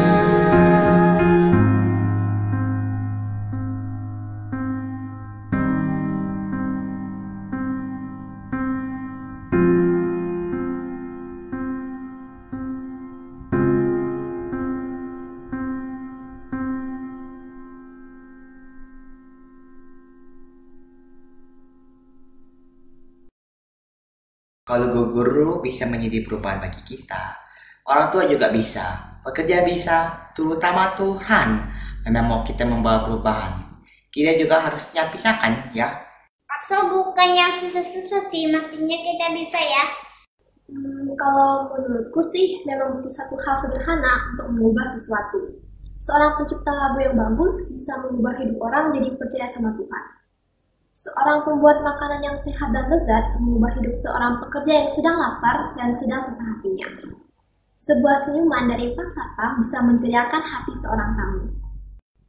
Kalau guru bisa menjadi perubahan bagi kita, orang tua juga bisa, pekerja bisa, terutama Tuhan memang mau kita membawa perubahan. Kita juga harus pisahkan ya. Asal bukan yang susah-susah sih, mestinya kita bisa ya. Kalau menurutku sih memang butuh satu hal sederhana untuk mengubah sesuatu. Seorang pencipta lagu yang bagus bisa mengubah hidup orang jadi percaya sama Tuhan. Seorang pembuat makanan yang sehat dan lezat mengubah hidup seorang pekerja yang sedang lapar dan sedang susah hatinya. Sebuah senyuman dari Pak Satpam bisa menceriakan hati seorang tamu.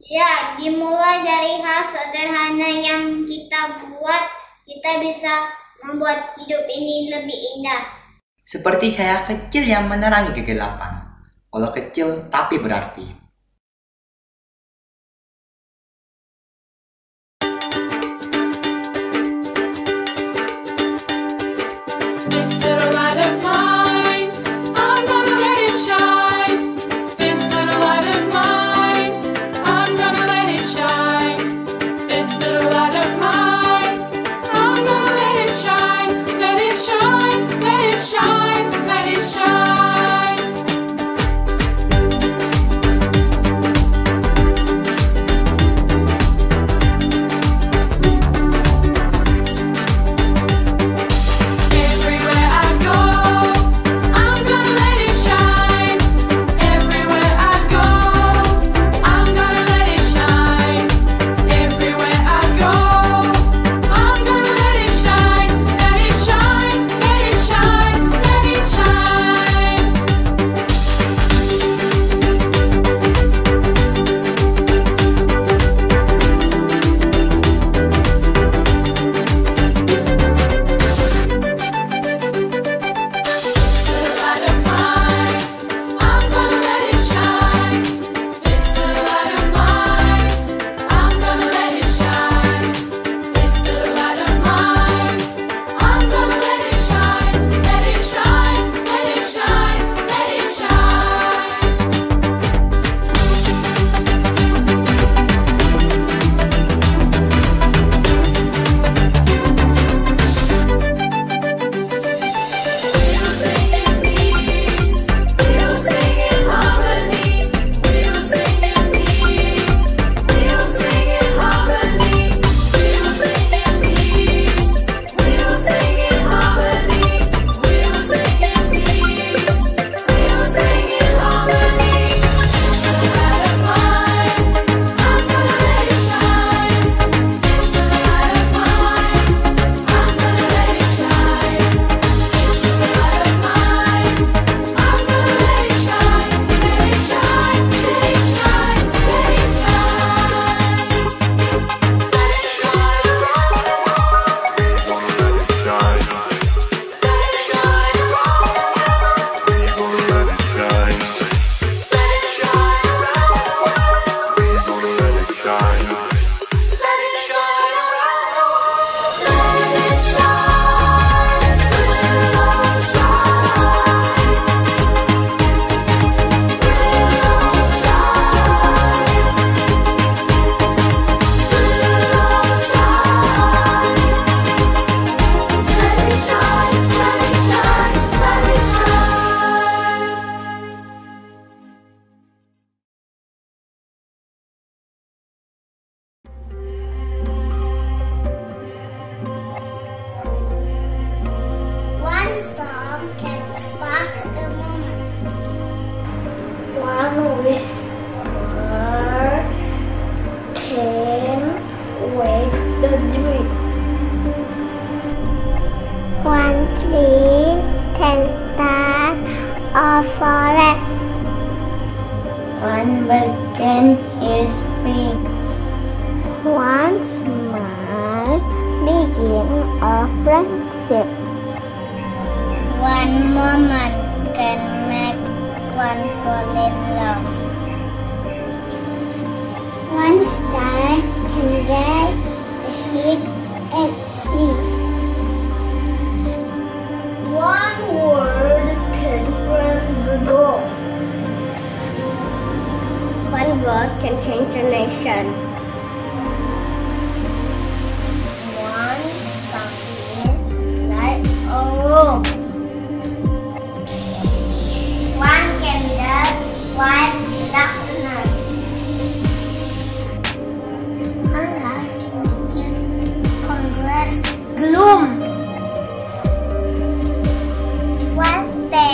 Ya, dimulai dari hal sederhana yang kita buat, kita bisa membuat hidup ini lebih indah. Seperti cahaya kecil yang menerangi kegelapan. Walau kecil tapi berarti. This little light of mine, I'm gonna let it shine. This little light of mine, I'm gonna let it shine. This little light of mine, I'm gonna let it shine. Let it shine, let it shine, let it shine. One song can spark a moment. One whisper can wake the dream. One tree can start a forest. One bird can hear spring. One smile begin a friendship. One moment can make one fall in love. One star can guide a ship at sea. One word can open the door. One word can change a nation. One sunlight light a room. One candle wipes darkness. One light will conquer gloom. One step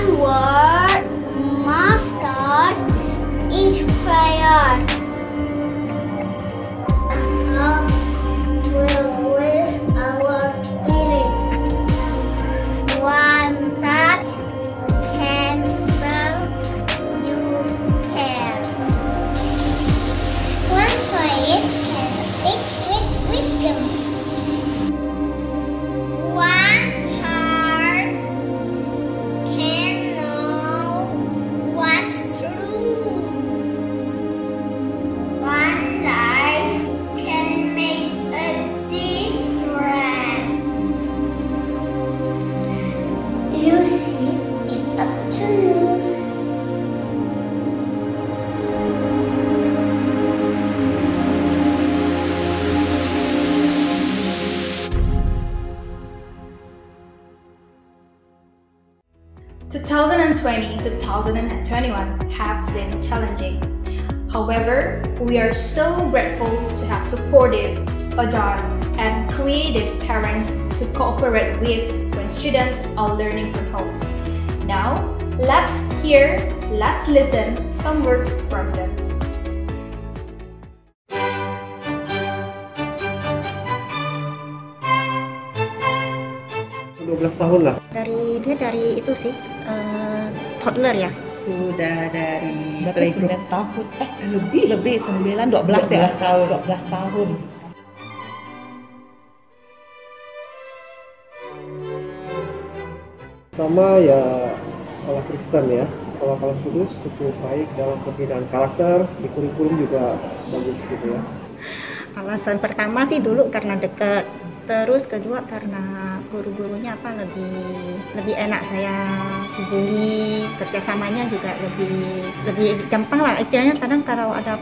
One word must start each prayer. Love will with our spirit. One touch can serve you care. One voice can speak with wisdom. One heart can know what's true. One life can make a difference. You see, it's up to you. 2020-2021 have been challenging. However, we are so grateful to have supportive, adult, and creative parents to cooperate with when students are learning from home. Now, let's listen some words from them. Tahun lah. Dari itu sih toddler ya. Sudah dari playgroup 9 tahun. Lebih 9 12 ya. 12 tahun. Pertama ya sekolah Kristen ya. Sekolah Kudus cukup baik dalam pembinaan karakter, di kurikulum juga bagus gitu ya. Alasan pertama sih dulu karena dekat. Terus kedua karena guru-gurunya lebih enak saya hubungi, kerjasamanya juga lebih gampang lah istilahnya. Kadang kalau ada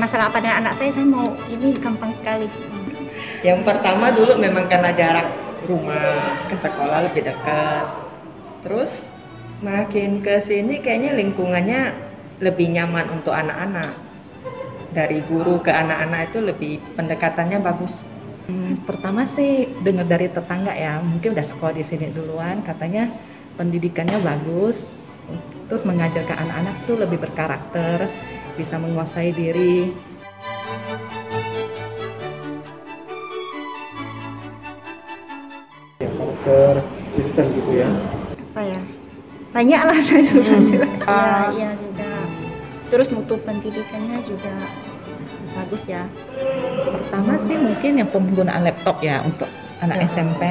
masalah apa dengan anak saya mau ini gampang sekali. Yang pertama dulu memang karena jarak rumah ke sekolah lebih dekat. Terus makin ke sini kayaknya lingkungannya lebih nyaman untuk anak-anak. Dari guru ke anak-anak itu lebih pendekatannya bagus. Pertama sih dengar dari tetangga ya, mungkin udah sekolah di sini duluan, katanya pendidikannya bagus, terus mengajar ke anak-anak tuh lebih berkarakter, bisa menguasai diri. Ya, karakter Kristen gitu ya. Apa ya? Banyak lah saya susah juga. Iya juga. Terus mutu pendidikannya juga bagus ya. Pertama sih mungkin yang penggunaan laptop ya untuk anak SMP.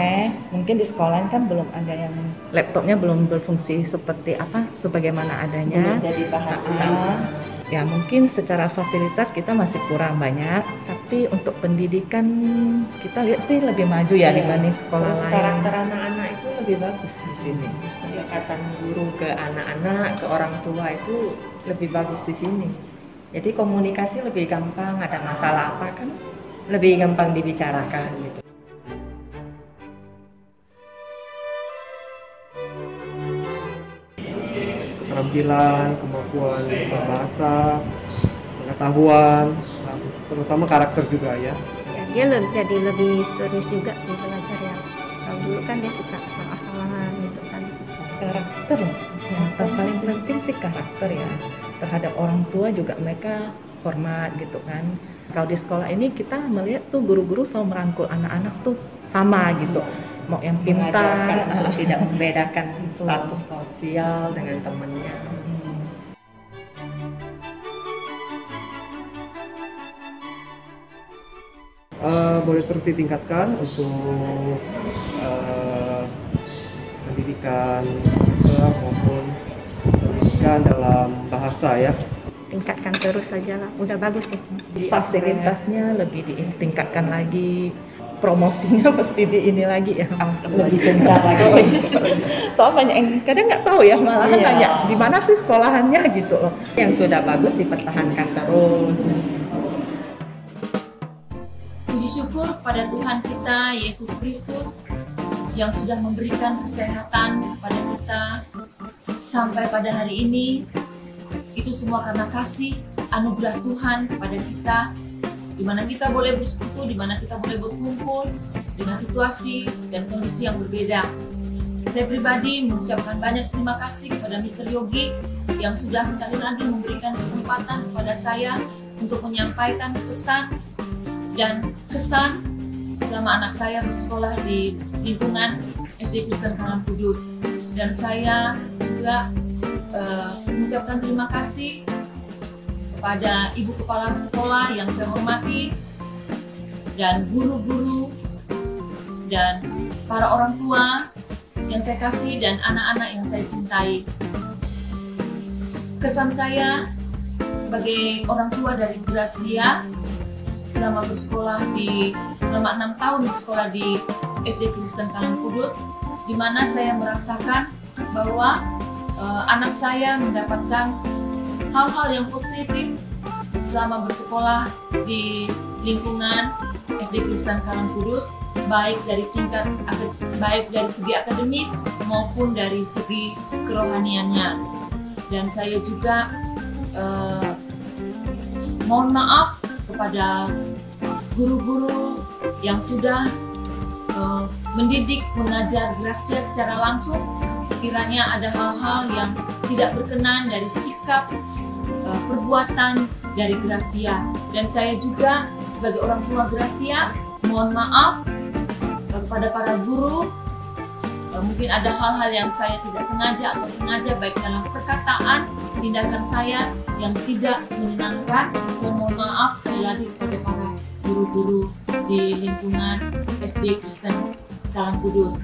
Mungkin di sekolah kan belum ada yang laptopnya belum berfungsi sebagaimana adanya. Belum jadi bahan utama. Ya mungkin secara fasilitas kita masih kurang banyak, tapi untuk pendidikan kita lihat sih lebih maju ya dibanding sekolah lain. Karakter anak-anak itu lebih bagus di sini. Pendekatan guru ke anak-anak, ke orang tua itu lebih bagus di sini. Jadi komunikasi lebih gampang, ada masalah apa kan lebih gampang dibicarakan gitu. Keterampilan, kemampuan berbahasa, pengetahuan, terutama karakter juga ya. Dia jadi lebih serius juga sih belajar ya. Kalau dulu kan dia suka asal-asalan gitu kan. Karakter, yang paling penting sih karakter ya. Terhadap orang tua juga mereka hormat gitu kan. Kalau di sekolah ini kita melihat tuh guru-guru selalu merangkul anak-anak tuh sama gitu. Mau yang pintar, tidak membedakan status sosial dengan temannya. Boleh terus ditingkatkan untuk pendidikan maupun pendidikan dalam bahasa ya. Tingkatkan terus saja lah, udah bagus sih. Fasilitasnya lebih ditingkatkan lagi, promosinya pasti di ini lagi ya, lebih gencar lagi. Soalnya banyak yang kadang nggak tahu ya, malahan nanya di mana sih sekolahannya gitu loh. Yang sudah bagus dipertahankan terus. Puji syukur pada Tuhan kita Yesus Kristus yang sudah memberikan kesehatan kepada kita sampai pada hari ini. Itu semua karena kasih anugerah Tuhan kepada kita, di mana kita boleh bersekutu, di mana kita boleh berkumpul dengan situasi dan kondisi yang berbeda. Saya pribadi mengucapkan banyak terima kasih kepada Mr. Yogi yang sudah sekali lagi memberikan kesempatan kepada saya untuk menyampaikan pesan dan kesan selama anak saya bersekolah di lingkungan SD Kristen Kalam Kudus. Dan saya juga mengucapkan terima kasih kepada Ibu Kepala Sekolah yang saya hormati, dan guru-guru, dan para orang tua yang saya kasih, dan anak-anak yang saya cintai. Kesan saya sebagai orang tua dari Gracia selama 6 tahun bersekolah di SD Kristen Kalam Kudus, di mana saya merasakan bahwa anak saya mendapatkan hal-hal yang positif selama bersekolah di lingkungan SD Kristen Kalam Kudus, baik dari segi akademis maupun dari segi kerohaniannya. Dan saya juga mohon maaf kepada guru-guru yang sudah mendidik, mengajar Gracia secara langsung. Sekiranya ada hal-hal yang tidak berkenan dari sikap perbuatan dari Gracia, dan saya juga sebagai orang tua Gracia mohon maaf kepada para guru. Mungkin ada hal-hal yang saya tidak sengaja atau sengaja, baik dalam perkataan, tindakan saya yang tidak menyenangkan. Saya mohon maaf sekali lagi kepada para guru-guru di lingkungan SD Kristen Kalam Kudus.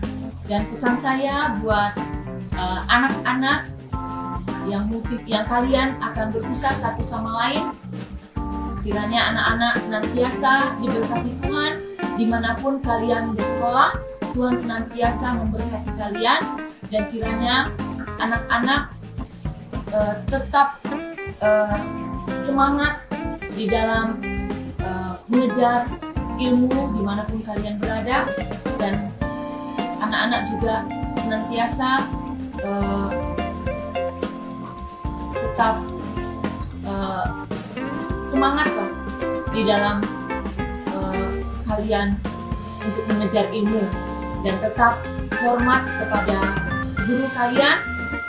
Dan pesan saya buat anak-anak yang kalian akan berpisah satu sama lain, kiranya anak-anak senantiasa diberkati Tuhan dimanapun kalian bersekolah. Tuhan senantiasa memberkati kalian, dan kiranya anak-anak tetap semangat di dalam mengejar ilmu dimanapun kalian berada, dan anak-anak juga senantiasa tetap semangat lah di dalam kalian untuk mengejar ilmu, dan tetap hormat kepada guru kalian,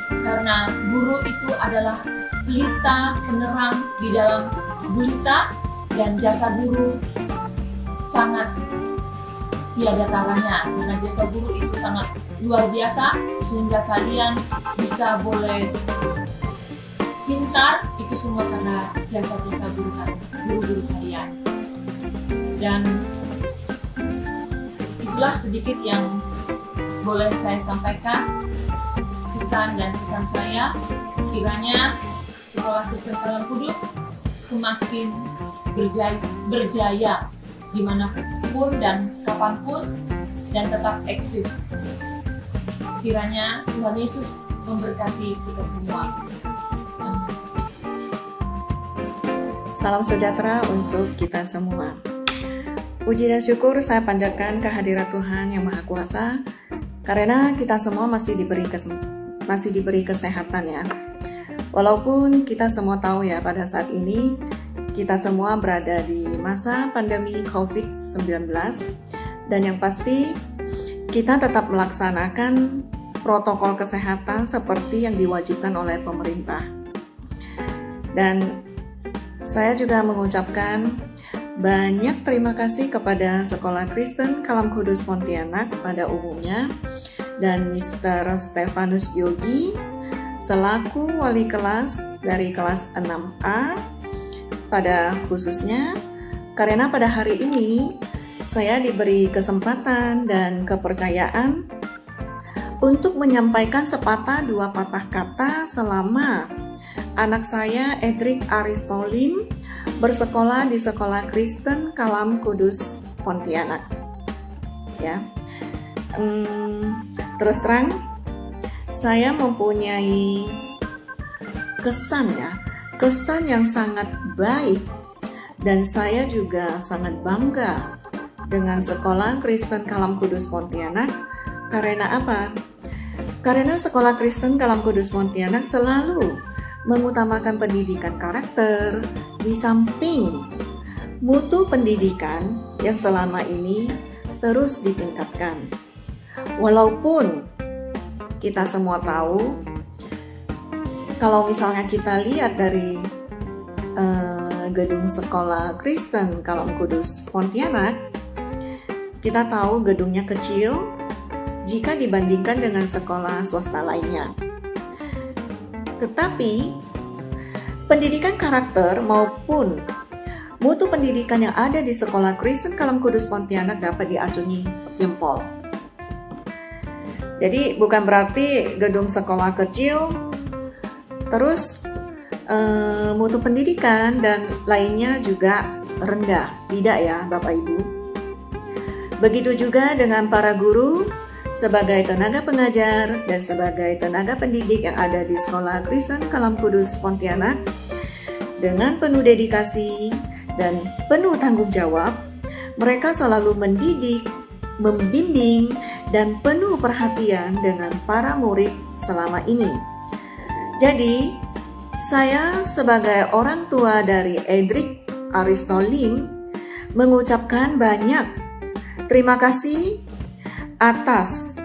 karena guru itu adalah pelita penerang di dalam gulita, dan jasa guru sangat tiada taranya, karena jasa guru itu sangat luar biasa, sehingga kalian bisa boleh pintar, itu semua karena jasa-jasa guru-guru kalian. Dan itulah sedikit yang boleh saya sampaikan, kesan dan pesan saya. Kiranya Sekolah Kristen Kalam Kudus semakin berjaya dimanapun dan kapanpun, dan tetap eksis. Kiranya Tuhan Yesus memberkati kita semua. Salam sejahtera untuk kita semua. Puji dan syukur saya panjatkan kehadirat Tuhan yang Maha Kuasa, karena kita semua masih diberi kesehatan ya. Walaupun kita semua tahu ya, pada saat ini kita semua berada di masa pandemi COVID-19, dan yang pasti kita tetap melaksanakan protokol kesehatan seperti yang diwajibkan oleh pemerintah. Dan saya juga mengucapkan banyak terima kasih kepada Sekolah Kristen Kalam Kudus Pontianak pada umumnya, dan Mr. Stefanus Yogi selaku wali kelas dari kelas 6A pada khususnya, karena pada hari ini saya diberi kesempatan dan kepercayaan untuk menyampaikan sepatah dua patah kata selama anak saya Edric Aristolim bersekolah di Sekolah Kristen Kalam Kudus Pontianak. Ya, terus terang saya mempunyai kesan yang sangat baik, dan saya juga sangat bangga dengan Sekolah Kristen Kalam Kudus Pontianak. Karena apa? Karena Sekolah Kristen Kalam Kudus Pontianak selalu mengutamakan pendidikan karakter di samping mutu pendidikan yang selama ini terus ditingkatkan. Walaupun kita semua tahu, kalau misalnya kita lihat dari gedung sekolah Kristen Kalam Kudus Pontianak, kita tahu gedungnya kecil jika dibandingkan dengan sekolah swasta lainnya. Tetapi pendidikan karakter maupun mutu pendidikan yang ada di sekolah Kristen Kalam Kudus Pontianak dapat diacungi jempol. Jadi bukan berarti gedung sekolah kecil terus mutu pendidikan dan lainnya juga rendah. Tidak ya Bapak Ibu. Begitu juga dengan para guru sebagai tenaga pengajar dan sebagai tenaga pendidik yang ada di sekolah Kristen Kalam Kudus Pontianak, dengan penuh dedikasi dan penuh tanggung jawab, mereka selalu mendidik, membimbing, dan penuh perhatian dengan para murid selama ini. Jadi, saya sebagai orang tua dari Edric Aristolim mengucapkan banyak terima kasih atas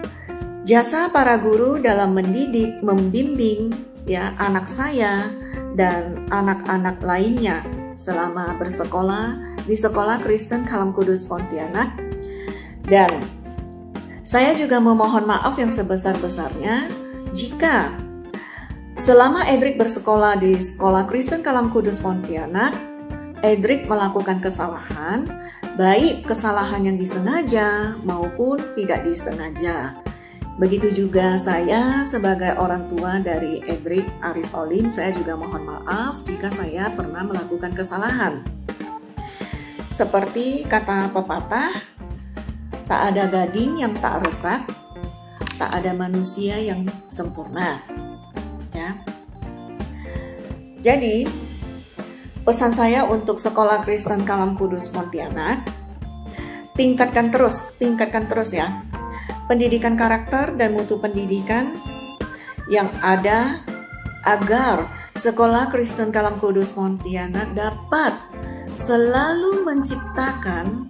jasa para guru dalam mendidik, membimbing ya anak saya dan anak-anak lainnya selama bersekolah di Sekolah Kristen Kalam Kudus Pontianak. Dan saya juga memohon maaf yang sebesar-besarnya jika selama Edric bersekolah di Sekolah Kristen Kalam Kudus Pontianak, Edric melakukan kesalahan, baik kesalahan yang disengaja maupun tidak disengaja. Begitu juga saya sebagai orang tua dari Edric Aristolim, saya juga mohon maaf jika saya pernah melakukan kesalahan. Seperti kata pepatah, tak ada gading yang tak retak, tak ada manusia yang sempurna. Ya. Jadi, pesan saya untuk Sekolah Kristen Kalam Kudus Pontianak, tingkatkan terus ya pendidikan karakter dan mutu pendidikan yang ada agar Sekolah Kristen Kalam Kudus Pontianak dapat selalu menciptakan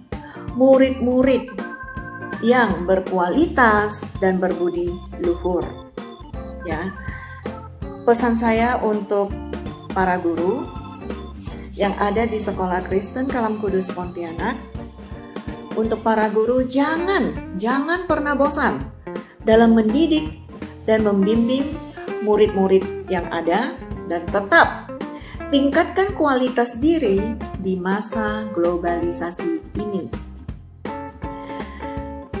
murid-murid yang berkualitas dan berbudi luhur. Ya. Pesan saya untuk para guru yang ada di Sekolah Kristen Kalam Kudus Pontianak, untuk para guru jangan pernah bosan dalam mendidik dan membimbing murid-murid yang ada, dan tetap tingkatkan kualitas diri di masa globalisasi ini.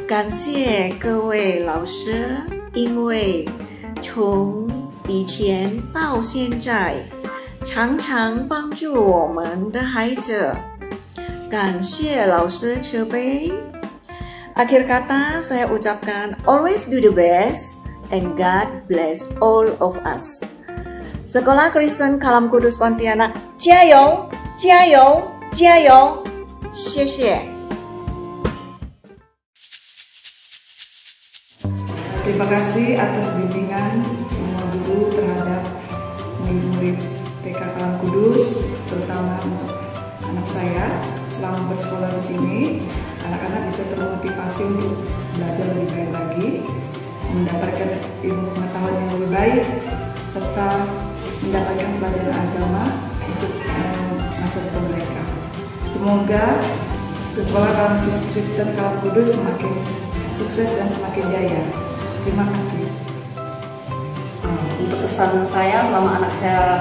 感谢各位老师，因为从以前到现在常常帮助我们的孩子，感谢老师慈悲。Akhir kata saya ucapkan always do the best and God bless all of us. Sekolah Kristen Kalam Kudus Pontianak, 加油加油加油！谢谢。 Terima kasih atas bimbingan semua guru terhadap murid-murid TK Kalam Kudus, terutama untuk anak saya. Selama bersekolah di sini, anak-anak bisa termotivasi untuk belajar lebih baik lagi, mendapatkan ilmu pengetahuan yang lebih baik, serta mendapatkan pelajaran agama untuk masa depan mereka. Semoga Sekolah Kalam Kristen Kalam Kudus semakin sukses dan semakin jaya. Terima kasih. Untuk pesan saya selama anak saya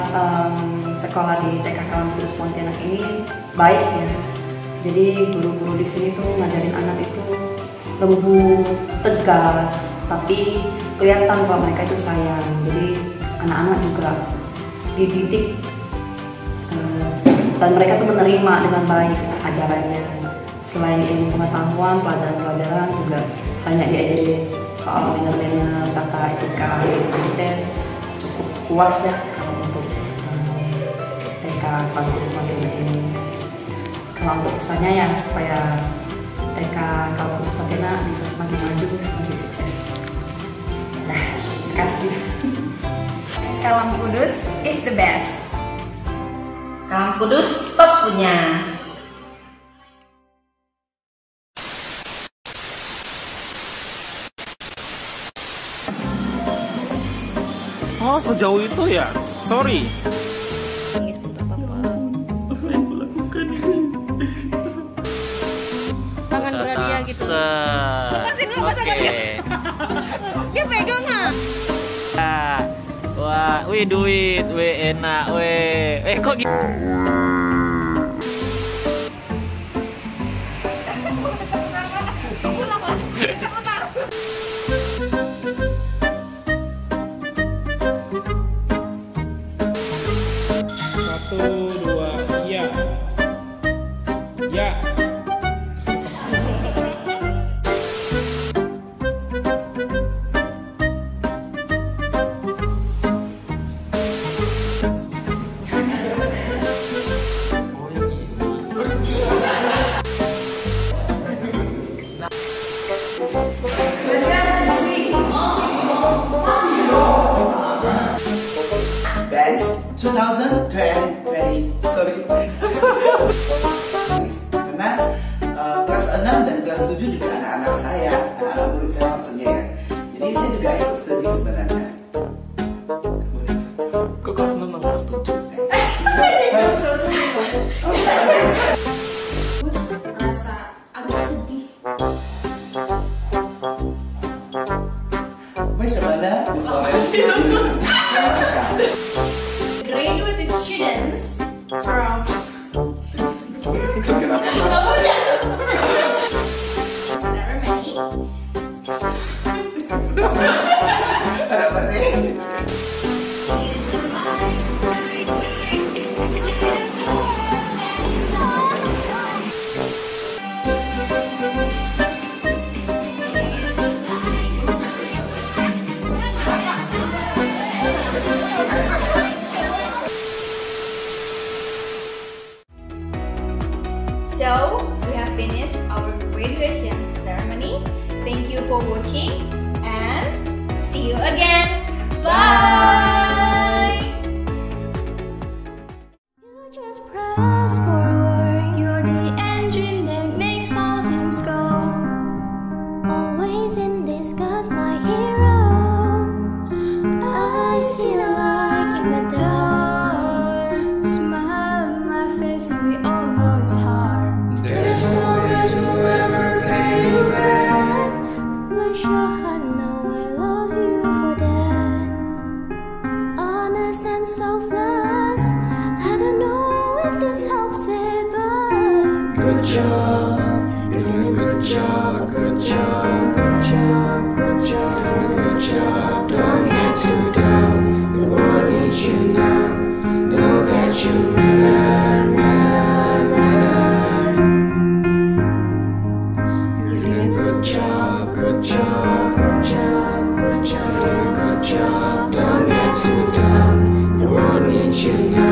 sekolah di TK Kalam Kudus Pontianak ini baik ya. Jadi guru-guru di sini tuh ngajarin anak itu lembut, tegas, tapi kelihatan kalau mereka itu sayang. Jadi anak-anak juga dididik dan mereka tuh menerima dengan baik ajarannya. Selain ilmu pengetahuan, pelajaran-pelajaran juga banyak diajari soal manner-manner, tata etika. Jadi saya cukup puas ya kalau untuk TK Kalam Kudus Pontianak ini. Kalau untuk pesannya ya supaya TK Kalam Kudus Pontianak bisa semakin maju, semakin sukses. Nah, terima kasih. Kalam Kudus is the best. Kalam Kudus top punya. Oh, sejauh itu ya? Sorry. Tangan berat dia gitu. Oke. Dia pegang ah. Wah, wih duit, wih enak, wih. Kok gitu? That's 2020. Sorry. Karena kelas 6 dan kelas 7 juga anak-anak saya, anak-anak murid saya maksudnya ya. Jadi saya juga ikut sedih sebenarnya. Kok kelas 6 dan kelas 7? Gus merasa agak sedih. Graduated students from ceremony. So, we have finished our graduation ceremony. Thank you for watching and see you again. Bye! Just press forward, you're the engine that makes all things go. Always in disguise, my hero. I see the light in the dark. Smile on my face when we all know it's hard. There's no way to ever pay you back. Bless your heart, know I love you for that. Honest and selfless, I don't know if this helps it, but good job, you're doing a good job, good job, good job, good job, doing a good job. Don't get too down, the world needs you now. Know that you matter, matter, matter. You're doing a good job, good job, good job, good job, doing a good job. Don't get too down, the world needs you now.